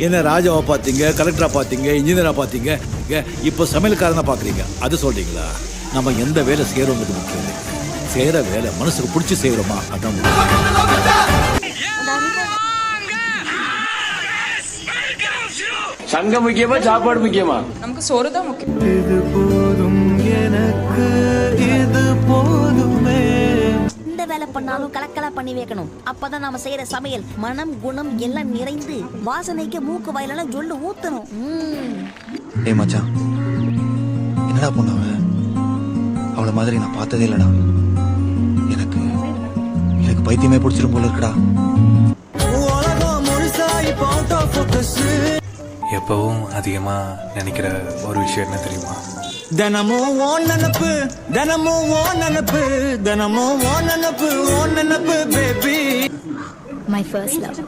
என்ன ராஜாவை பார்த்தீங்க, கலெக்டரா பார்த்தீங்க, இன்ஜினியரா பார்த்தீங்க, இப்போ சமையல்காரனை பார்க்குறீங்க. அது சொல்றீங்களா? நம்ம எந்த வேலை செய்கிறோங்கிறது முக்கியம் இல்லை. செய்கிற வேலை மனசுக்கு பிடிச்சி செய்கிறோமா அதான் முக்கியம். சங்கம் முக்கியமா சாப்பாடு முக்கியமா? நமக்கு சோறு தான் முக்கியம். இது போதும் எனக்கு, இது போதுமே. இந்த வேலை பண்ணாலும் கலக்கலா பண்ணி வைக்கணும். அப்பதான் நாம செய்யற சமையல் மனம் குணம் எல்லாம் நிறைந்து வாசனைக்கு மூக்கு வாயிலெல்லாம் ஜொல்லு ஊத்தணும். ஏய் மச்சான், என்னடா பொண்ணு அவளை மாதிரி நான் பார்த்ததே இல்லடா. எனக்கு எனக்கு பைத்தியமே பிடிச்சிரும் போல இருக்குடா. எப்பவும் அதிகமா நினைக்கிற ஒரு விஷயம் என்ன தெரியுமா? தினமும் ஓ நினப்பு, தினமும் ஓ நினப்பு, தினமும் ஓ நினப்பு, ஓ நினப்பு பேபி. My first love.